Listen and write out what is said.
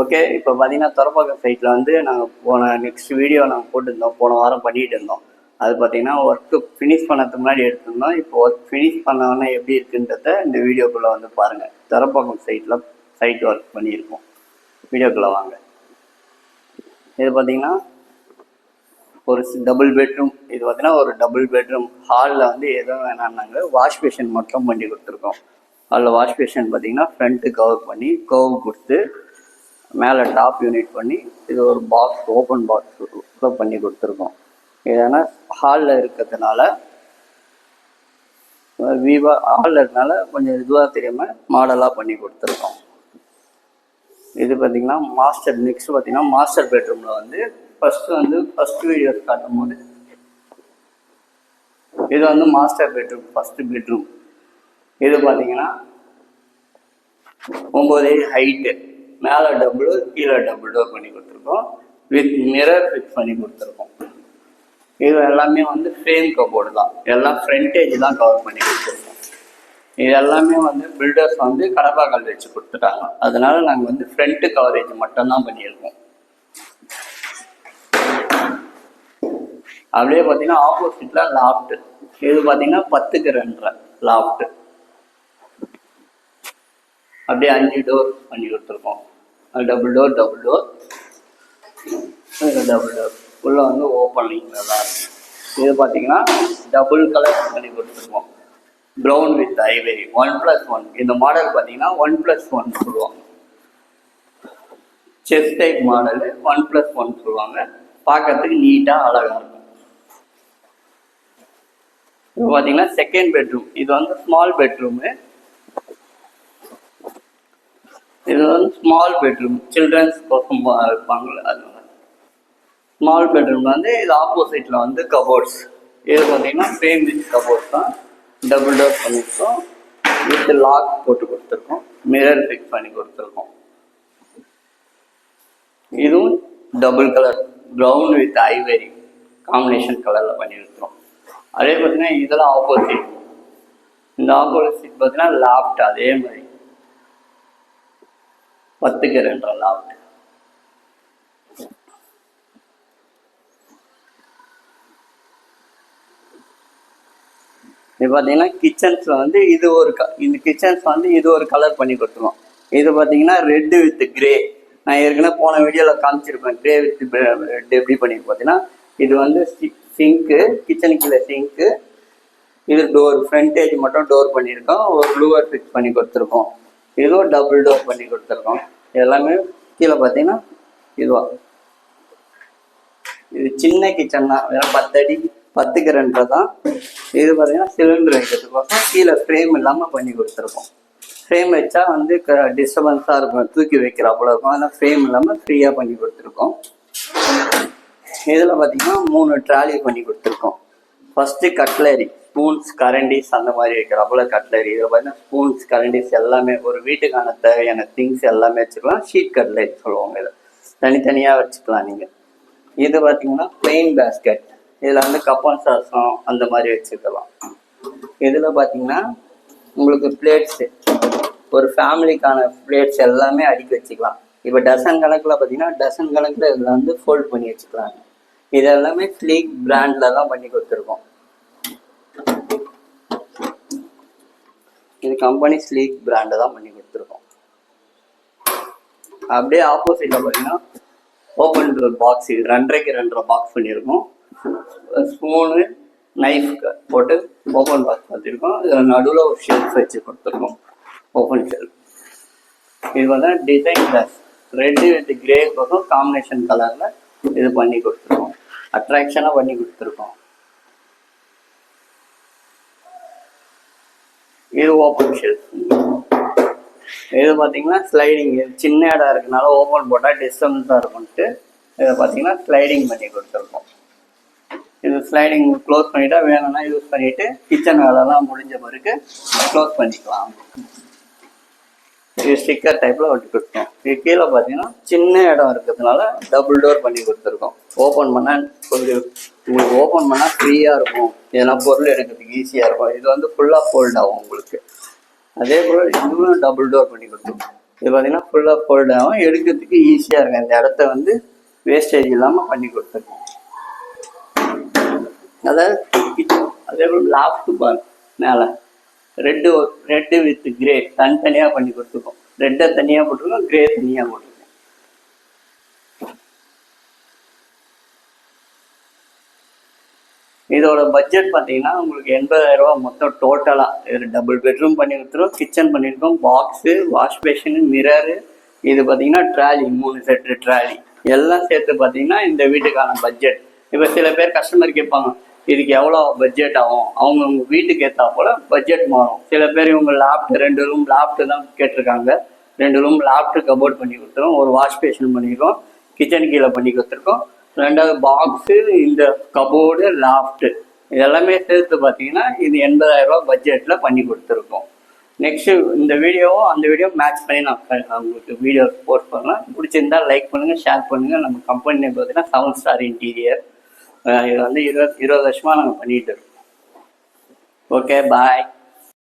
Okay, இப்போ பார்த்தீங்கன்னா துறப்பாக்கம் சைட்டில் வந்து நாங்கள் நெக்ஸ்ட் வீடியோ நாங்கள் போட்டுருந்தோம், போன வாரம் பண்ணிகிட்டு இருந்தோம். அது பார்த்தீங்கன்னா ஒர்க்கு ஃபினிஷ் பண்ணதுக்கு முன்னாடி எடுத்திருந்தோம். இப்போ ஒர்க் ஃபினிஷ் பண்ணோன்னா எப்படி இருக்குன்றத இந்த வீடியோக்குள்ளே வந்து பாருங்கள். துறப்பாக்கம் சைட்டில் சைட் ஒர்க் பண்ணியிருக்கோம். வீடியோக்குள்ளே வாங்க. இது பார்த்தீங்கன்னா ஒரு டபுள் பெட்ரூம். இது பார்த்தீங்கன்னா ஒரு டபுள் பெட்ரூம். ஹாலில் வந்து எதுவும் வேணாம்னாங்க, வாஷ் பேஷன் மட்டும் பண்ணி கொடுத்துருக்கோம். அதில் வாஷ் பேஷன் பார்த்தீங்கன்னா ஃப்ரண்ட்டு கவர் பண்ணி கர்வ் கொடுத்து மேலே டாப் யூனிட் பண்ணி இது ஒரு பாக்ஸ், ஓப்பன் பாக்ஸ் பண்ணி கொடுத்துருக்கோம். ஏன்னா ஹாலில் இருக்கிறதுனால ஹாலில் இருக்கனால கொஞ்சம் இதுவாக தெரியாமல் மாடலாக பண்ணி கொடுத்துருக்கோம். இது பார்த்திங்கன்னா மாஸ்டர். நெக்ஸ்ட் பார்த்திங்கன்னா மாஸ்டர் பெட்ரூமில் வந்து ஃபஸ்ட்டு வீடியோஸ் காட்டும் போது இது வந்து மாஸ்டர் பெட்ரூம், ஃபஸ்ட்டு பெட்ரூம். இது பார்த்திங்கன்னா 9 ஹைட்டு, மேலே டபுள் டோர், கீழே டபுள் டோர் பண்ணி கொடுத்துருக்கோம். வித் மிரர் ஃபிக்ஸ் பண்ணி கொடுத்துருக்கோம். இது எல்லாமே வந்து ஃப்ரேம் கபோர்டு தான், எல்லாம் ஃப்ரண்டேஜ் தான் கவர் பண்ணி கொடுத்துருக்கோம். இது எல்லாமே வந்து பில்டர்ஸ் வந்து கடப்பாக்கல் வச்சு கொடுத்துட்டாங்க. அதனால நாங்கள் வந்து ஃப்ரண்ட் கவரேஜ் மட்டும்தான் பண்ணியிருக்கோம். அப்படியே பார்த்தீங்கன்னா ஆப்போசிட்டில் லாஃப்ட். இது பார்த்தீங்கன்னா 10க்கு 2 லாஃப்ட். அப்படியே 5 டோர் பண்ணி கொடுத்துருக்கோம். டபுள் டோர் டபுள் டோர் உள்ளே வந்து ஓப்பனிங்கில் தான் இருக்குது. இது பார்த்தீங்கன்னா டபுள் கலர் பண்ணி கொடுத்துருக்கோம். Brown with Ivory 1+1. இந்த மாடல் பார்த்தீங்கன்னா 1+1 சொல்லுவாங்க. செஸ் டைப் மாடலு 1+1 சொல்லுவாங்க. பார்க்கறதுக்கு நீட்டாக அழகாக இருக்கும். இப்போ பார்த்தீங்கன்னா செகண்ட் பெட்ரூம். இது வந்து ஸ்மால் பெட்ரூமு. இது வந்து ஸ்மால் பெட்ரூம், சில்ட்ரன்ஸ் பக்கம் இருப்பாங்களே அது ஸ்மால் பெட்ரூம் வந்து இது ஆப்போசிட்டில் வந்து கபோர்ட்ஸ். இது பார்த்தீங்கன்னா ஃப்ரேம் வித் கபோர்ட்ஸ் தான். டபுள் டோர் பண்ணியிருக்கோம். வித் லாக் போட்டு கொடுத்துருக்கோம். மிரர் ஃபிக்ஸ் பண்ணி கொடுத்துருக்கோம். இதுவும் double colour, brown with Ivory combination கலரில் பண்ணியிருக்கிறோம். அதே பார்த்தீங்கன்னா இதெல்லாம் ஆப்போசிட். இந்த ஆப்போசிட் பார்த்தீங்கன்னா லாஃப்ட். அதே மாதிரி 10க்கு 2 லாஃப்ட். இது பார்த்தீங்கன்னா கிச்சன்ஸில் வந்து இந்த கிச்சன்ஸ் வந்து இது ஒரு கலர் பண்ணி கொடுத்துருவோம். இது பார்த்தீங்கன்னா ரெட்டு வித் கிரே. நான் ஏற்கனவே போன வீடியோவில் காமிச்சிருப்பேன். கிரே வித் ரெட் எப்படி பண்ணிட்டு பார்த்தீங்கன்னா இது வந்து சிங்க்கு, கிச்சனுக்குள்ள சிங்க்கு. இது டோர், ஃப்ரண்டேஜ் மட்டும் டோர் பண்ணியிருக்கோம். ஒரு லூவர் ஃபிக்ஸ் பண்ணி கொடுத்துருக்கோம். இதுவும் டபுள் டோர் பண்ணி கொடுத்துருக்கோம். எல்லாமே கீழே பார்த்தீங்கன்னா இது சின்ன கிச்சன் தான், வேற 10 அடி 10க்கு 2 தான். இது பார்த்தீங்கன்னா சிலிண்டர் வைக்கிறதுக்கோசம் கீழே ஃப்ரேம் இல்லாமல் பண்ணி கொடுத்துருக்கோம். ஃப்ரேம் வச்சா வந்து டிஸ்டர்பன்ஸாக இருக்கும், தூக்கி வைக்கிறாப்புல இருக்கும். அதனால் ஃப்ரேம் இல்லாமல் ஃப்ரீயாக பண்ணி கொடுத்துருக்கோம். இதில் பார்த்தீங்கன்னா 3 ட்ராலி பண்ணி கொடுத்துருக்கோம். ஃபஸ்ட்டு கட்லரி, ஸ்பூன்ஸ், கரண்டிஸ் அந்த மாதிரி வைக்கிறாப்புல கட்லரி. இதில் பார்த்தீங்கன்னா ஸ்பூன்ஸ், கரண்டிஸ் எல்லாமே ஒரு வீட்டுக்கான தேவையான திங்ஸ் எல்லாமே வச்சுக்கலாம். ஷீட் கட்லரி சொல்லுவாங்க. இதை தனித்தனியாக வச்சுக்கலாம் நீங்கள். இது பார்த்தீங்கன்னா பிளெயின் பேஸ்கெட். இதில் வந்து கப்பன் சாசம் அந்த மாதிரி வச்சுக்கலாம். இதில் பார்த்தீங்கன்னா உங்களுக்கு பிளேட்ஸு, ஒரு ஃபேமிலிக்கான பிளேட்ஸ் எல்லாமே அடுக்கி வச்சுக்கலாம். இப்போ டசன் கணக்கில் பார்த்தீங்கன்னா டசன் கணக்கில் இதில் வந்து ஃபோல்ட் பண்ணி வச்சுக்கலாங்க. இது எல்லாமே ஸ்லீக் பிராண்டில் தான் பண்ணி கொடுத்துருக்கோம். இது கம்பெனி ஸ்லீக் பிராண்டை தான் பண்ணி கொடுத்துருக்கோம். அப்படியே ஆப்போசிட்டில் பார்த்தீங்கன்னா ஓப்பன் டோர் பாக்ஸ். இது 2க்கு 2 பாக்ஸ் பண்ணியிருக்கோம். ஸ்பூனு, நைஃப் போட்டு ஓப்பன் பாக்ஸ் பார்த்துருக்கோம். இதில் நடுவில் ஒரு ஷெல்ஃப் வச்சு கொடுத்துருக்கோம், ஓப்பன் ஷெல்ஃப். இது பார்த்தா design glass red with grey பக்கம் காம்பினேஷன் கலரில் இது பண்ணி கொடுத்துருக்கோம். அட்ராக்ஷனாக பண்ணி கொடுத்துருக்கோம். இது ஓப்பன் ஷெல்ஃப். இது பார்த்தீங்கன்னா ஸ்லைடிங். சின்ன இடம் இருக்கனால ஓப்பன் போட்டால் டிஸ்டர்பன்ஸாக இருக்கும்ட்டு இதை பார்த்தீங்கன்னா ஸ்லைடிங் பண்ணி கொடுத்துருக்கோம். இது ஸ்லைடிங் க்ளோஸ் பண்ணிட்டா வேணும்னா யூஸ் பண்ணிவிட்டு கிச்சன் வேலைலாம் முடிஞ்ச பிறகு க்ளோஸ் பண்ணிக்கலாம். இது ஸ்டிக்கர் டைப்பில் ஒட்டி கொடுத்தோம். இது கீழே பார்த்தீங்கன்னா சின்ன இடம் இருக்கிறதுனால டபுள் டோர் பண்ணி கொடுத்துருக்கோம். ஓப்பன் பண்ணால் உங்களுக்கு ஓப்பன் பண்ணால் ஃப்ரீயாக இருக்கும். ஏன்னா பொருள் எடுக்கிறதுக்கு ஈஸியாக இருக்கும். இது வந்து ஃபுல்லாக ஃபோல்ட் ஆகும் உங்களுக்கு. அதே போல் இதுவும் டபுள் டோர் பண்ணி கொடுத்துருக்கோம். இது பார்த்தீங்கன்னா ஃபுல்லாக ஃபோல்ட் ஆகும், எடுக்கிறதுக்கு ஈஸியாக இருக்கும். இந்த இடத்த வந்து வேஸ்டேஜ் இல்லாமல் பண்ணி கொடுத்துருக்கோம். அதாவது அதே போல் லாஃப்ட் பார் மேலே ரெட்டு வித் கிரே தனித்தனியாக பண்ணி கொடுத்துருக்கோம். ரெட்டை தனியாக போட்டிருக்கோம், கிரே தனியாக போட்டிருக்கோம். இதோட பட்ஜெட் பார்த்தீங்கன்னா உங்களுக்கு 80,000 ரூபா மொத்தம் டோட்டலாக. இது டபுள் பெட்ரூம் பண்ணி கொடுத்துருவோம், கிச்சன் பண்ணியிருக்கோம், பாக்ஸு, வாஷ் பேஷனு, மிரரு, இது பார்த்தீங்கன்னா ட்ராலி, 3 செட்டு ட்ராலி எல்லாம் சேர்த்து பார்த்தீங்கன்னா இந்த வீட்டுக்கான பட்ஜெட். இப்போ சில பேர் கஸ்டமர் கேட்பாங்க இதுக்கு எவ்வளோ பட்ஜெட் ஆகும், அவங்க வீட்டுக்கு ஏற்றா போல் பட்ஜெட் மாறும். சில பேர் இவங்க லாஃப்ட் 2 ரூம் லாஃப்ட்டு தான் கேட்டிருக்காங்க. 2 ரூம் லாஃப்ட்டு கபோர்ட் பண்ணி கொடுத்துருவோம், ஒரு வாஷ் பேஷன் பண்ணியிருக்கோம், கிச்சன் கீழே பண்ணி கொடுத்துருக்கோம், 2வது பாக்ஸு, இந்த கபோர்டு, லாஃப்ட்டு இதெல்லாமே சேர்த்து பார்த்தீங்கன்னா இது 80,000 ரூபா பட்ஜெட்டில் பண்ணி கொடுத்துருக்கோம். நெக்ஸ்ட்டு இந்த வீடியோவும் அந்த வீடியோ மேட்ச் பண்ணி நான் உங்களுக்கு வீடியோ போஸ்ட் பண்ணலாம். பிடிச்சிருந்தா லைக் பண்ணுங்கள், ஷேர் பண்ணுங்கள். நம்ம கம்பெனி பார்த்தீங்கன்னா 7 ஸ்டார் இன்டீரியர். இது வந்து 20 வருஷமாக நாங்கள் பண்ணிகிட்டு இருக்கோம். ஓகே, பாய்.